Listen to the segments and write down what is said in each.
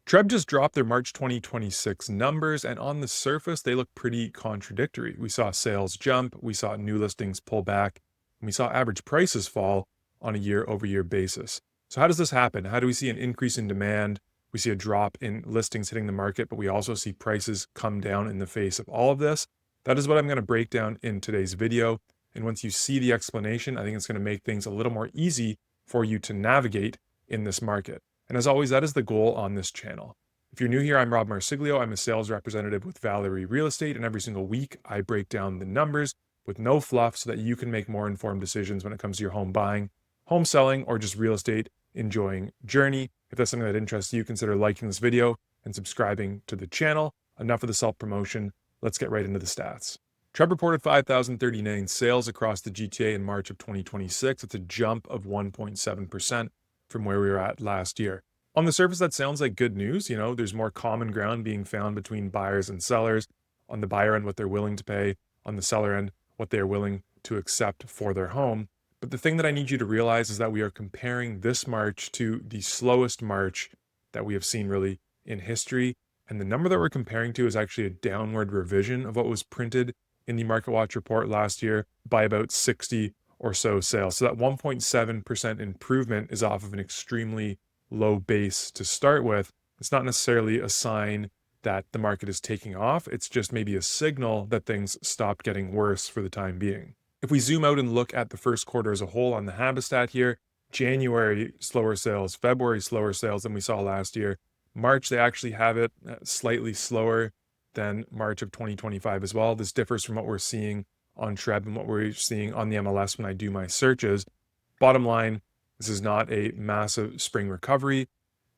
TRREB just dropped their March 2026 numbers, and on the surface, they look pretty contradictory. We saw sales jump, we saw new listings pull back, and we saw average prices fall on a year-over-year basis. So how does this happen? How do we see an increase in demand? We see a drop in listings hitting the market, but we also see prices come down in the face of all of this. That is what I'm going to break down in today's video. And once you see the explanation, I think it's going to make things a little more easy for you to navigate in this market. And as always, that is the goal on this channel. If you're new here, I'm Rob Marsiglio. I'm a sales representative with Valerie Real Estate, and every single week I break down the numbers with no fluff so that you can make more informed decisions when it comes to your home buying, home selling, or just real estate enjoying journey. If that's something that interests you, consider liking this video and subscribing to the channel. Enough of the self-promotion. Let's get right into the stats. TRREB reported 5,039 sales across the GTA in March of 2026. It's a jump of 1.7%. from where we were at last year. On the surface, that sounds like good news. There's more common ground being found between buyers and sellers. On the buyer end, what they're willing to pay. On the seller end, what they're willing to accept for their home. But the thing that I need you to realize is that we are comparing this March to the slowest March that we have seen really in history. And the number that we're comparing to is actually a downward revision of what was printed in the Market Watch report last year by about 60 or so sales. So that 1.7% improvement is off of an extremely low base to start with. It's not necessarily a sign that the market is taking off. It's just maybe a signal that things stopped getting worse for the time being. If we zoom out and look at the first quarter as a whole on the Habistat here, January slower sales, February slower sales than we saw last year. March, they actually have it slightly slower than March of 2025 as well. This differs from what we're seeing on TRREB and what we're seeing on the MLS when I do my searches. Bottom line, this is not a massive spring recovery.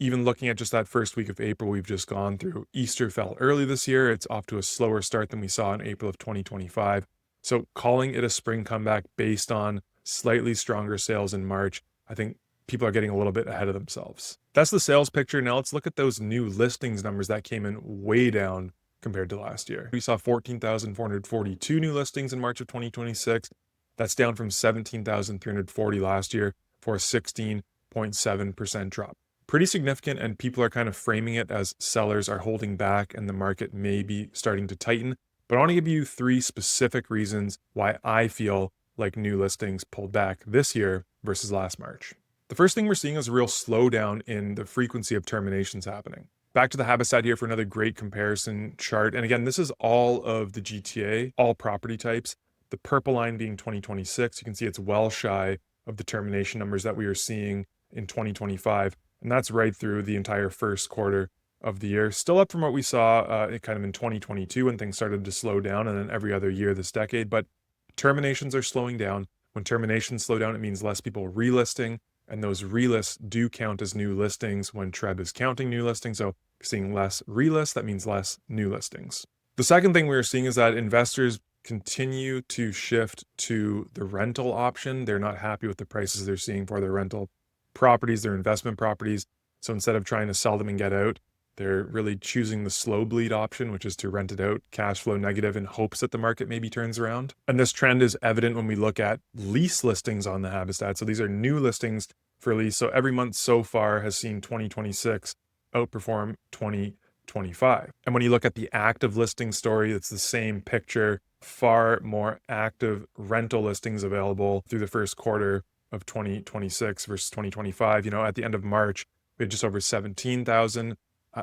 Even looking at just that first week of April we've just gone through, Easter fell early this year. It's off to a slower start than we saw in April of 2025. So calling it a spring comeback based on slightly stronger sales in March, I think people are getting a little bit ahead of themselves. That's the sales picture. Now let's look at those new listings numbers that came in way down compared to last year. We saw 14,442 new listings in March of 2026. That's down from 17,340 last year for a 16.7% drop. Pretty significant, and people are kind of framing it as sellers are holding back and the market may be starting to tighten. But I want to give you 3 specific reasons why I feel like new listings pulled back this year versus last March. The first thing we're seeing is a real slowdown in the frequency of terminations happening. Back to the Habistat here for another great comparison chart. And again, this is all of the GTA, all property types. The purple line being 2026. You can see it's well shy of the termination numbers that we are seeing in 2025. And that's right through the entire first quarter of the year. Still up from what we saw kind of in 2022 when things started to slow down, and then every other year this decade. But terminations are slowing down. When terminations slow down, it means less people relisting. And those relists do count as new listings when TRREB is counting new listings. So if you're seeing less relists, that means less new listings. The second thing we're seeing is that investors continue to shift to the rental option. They're not happy with the prices they're seeing for their rental properties, their investment properties. So instead of trying to sell them and get out, they're really choosing the slow bleed option, which is to rent it out, cash flow negative, in hopes that the market maybe turns around. And this trend is evident when we look at lease listings on the Habistat. So these are new listings for lease. So every month so far has seen 2026 outperform 2025. And when you look at the active listing story, it's the same picture. Far more active rental listings available through the first quarter of 2026 versus 2025. At the end of March, we had just over 17,000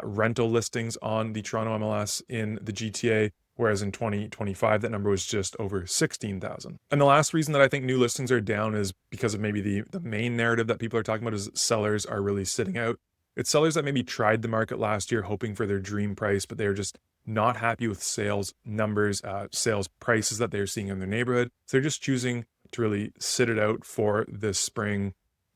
rental listings on the Toronto MLS in the GTA, whereas in 2025, that number was just over 16,000. And the last reason that I think new listings are down is because of maybe the main narrative that people are talking about is sellers are really sitting out. It's sellers that maybe tried the market last year hoping for their dream price, but they're just not happy with sales numbers, sales prices that they're seeing in their neighborhood. So they're just choosing to really sit it out for this spring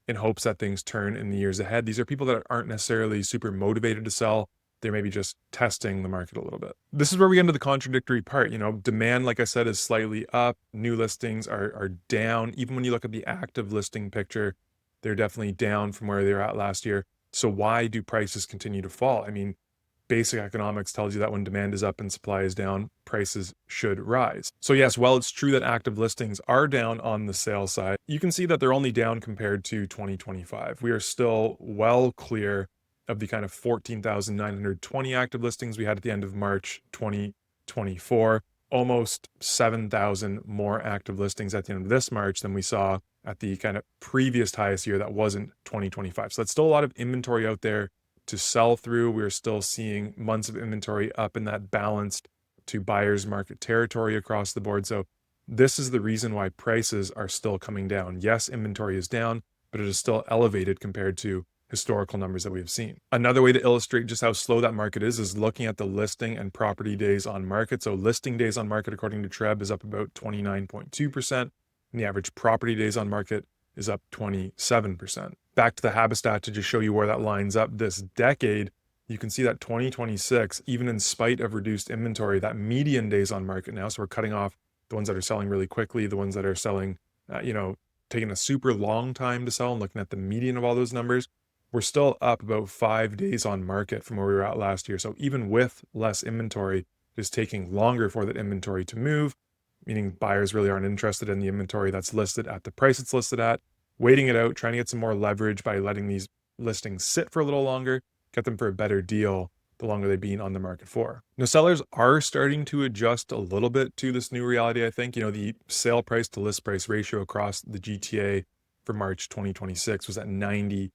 in hopes that things turn in the years ahead. These are people that aren't necessarily super motivated to sell. They're maybe just testing the market a little bit. This is where we get into the contradictory part. Demand, like I said, is slightly up. New listings are down. Even when you look at the active listing picture, they're definitely down from where they were at last year. So why do prices continue to fall? Basic economics tells you that when demand is up and supply is down, prices should rise. So yes, while it's true that active listings are down on the sales side, you can see that they're only down compared to 2025. We are still well clear of the kind of 14,920 active listings we had at the end of March 2024. Almost 7,000 more active listings at the end of this March than we saw at the kind of previous highest year that wasn't 2025. So that's still a lot of inventory out there to sell through. We're still seeing months of inventory up in that balanced to buyer's market territory across the board. So this is the reason why prices are still coming down. Yes, inventory is down, but it is still elevated compared to historical numbers that we have seen. Another way to illustrate just how slow that market is looking at the listing and property days on market. So listing days on market, according to TRREB, is up about 29.2%, and the average property days on market is up 27%. Back to the Habistat to just show you where that lines up this decade, you can see that 2026, even in spite of reduced inventory, that median days on market now, so we're cutting off the ones that are selling really quickly, the ones that are selling, taking a super long time to sell, and looking at the median of all those numbers, we're still up about 5 days on market from where we were at last year. So even with less inventory, it is taking longer for that inventory to move, meaning buyers really aren't interested in the inventory that's listed at the price it's listed at, waiting it out, trying to get some more leverage by letting these listings sit for a little longer, get them for a better deal the longer they've been on the market for. Now, sellers are starting to adjust a little bit to this new reality, I think. The sale price to list price ratio across the GTA for March 2026 was at 98%.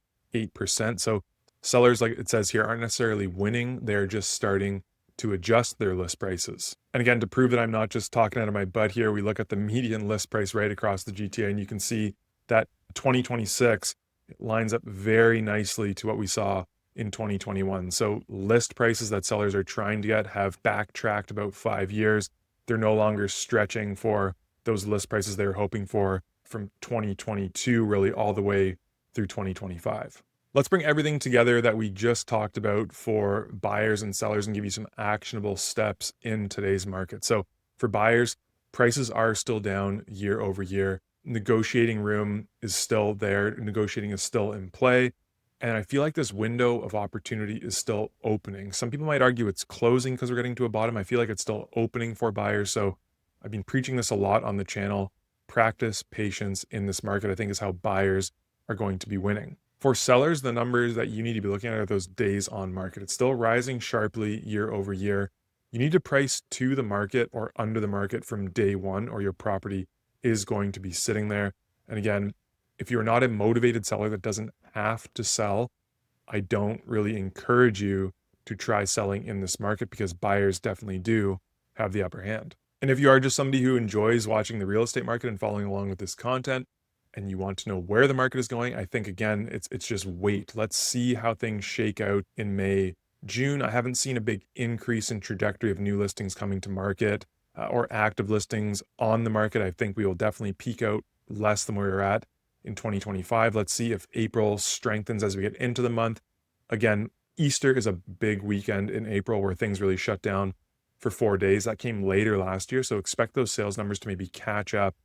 So sellers, like it says here, aren't necessarily winning. They're just starting to adjust their list prices. And again, to prove that I'm not just talking out of my butt here, we look at the median list price right across the GTA, and you can see that 2026 lines up very nicely to what we saw in 2021. So list prices that sellers are trying to get have backtracked about 5 years. They're no longer stretching for those list prices they were hoping for from 2022 really all the way through 2025. Let's bring everything together that we just talked about for buyers and sellers and give you some actionable steps in today's market. So for buyers, prices are still down year over year. Negotiating room is still there. Negotiating is still in play. And I feel like this window of opportunity is still opening. Some people might argue it's closing because we're getting to a bottom. I feel like it's still opening for buyers. So I've been preaching this a lot on the channel. Practice patience in this market, I think, is how buyers are going to be winning. For sellers, the numbers that you need to be looking at are those days on market. It's still rising sharply year over year. You need to price to the market or under the market from day one, or your property is going to be sitting there. And again, if you're not a motivated seller that doesn't have to sell, I don't really encourage you to try selling in this market, because buyers definitely do have the upper hand. And if you are just somebody who enjoys watching the real estate market and following along with this content, and you want to know where the market is going, I think, again, it's just wait. Let's see how things shake out in May, June. I haven't seen a big increase in trajectory of new listings coming to market or active listings on the market. I think we will definitely peak out less than where we're at in 2025. Let's see if April strengthens as we get into the month. Again, Easter is a big weekend in April where things really shut down for 4 days. That came later last year. So expect those sales numbers to maybe catch up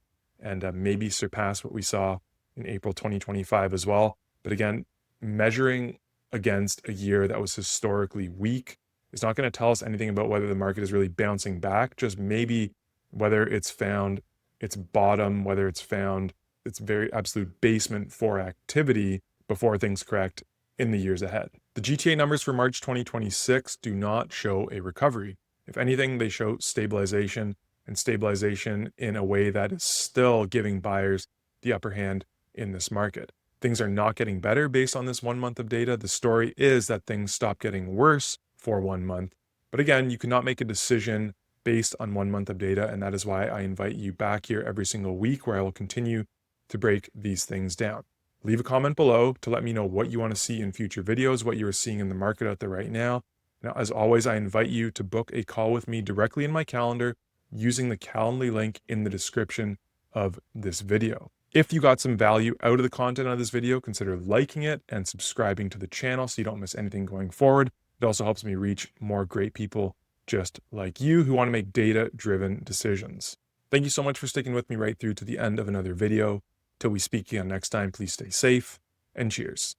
and maybe surpass what we saw in April 2025 as well. But again, measuring against a year that was historically weak is not going to tell us anything about whether the market is really bouncing back, just maybe whether it's found its bottom, whether it's found its very absolute basement for activity before things correct in the years ahead. The GTA numbers for March 2026 do not show a recovery. If anything, they show stabilization, and stabilization in a way that is still giving buyers the upper hand in this market. Things are not getting better based on this 1 month of data. The story is that things stop getting worse for 1 month. But again, you cannot make a decision based on 1 month of data. And that is why I invite you back here every single week, where I will continue to break these things down. Leave a comment below to let me know what you want to see in future videos, what you are seeing in the market out there right now. Now, as always, I invite you to book a call with me directly in my calendar using the Calendly link in the description of this video. If you got some value out of the content of this video, consider liking it and subscribing to the channel so you don't miss anything going forward. It also helps me reach more great people just like you who want to make data-driven decisions. Thank you so much for sticking with me right through to the end of another video. Till we speak again next time, please stay safe and cheers.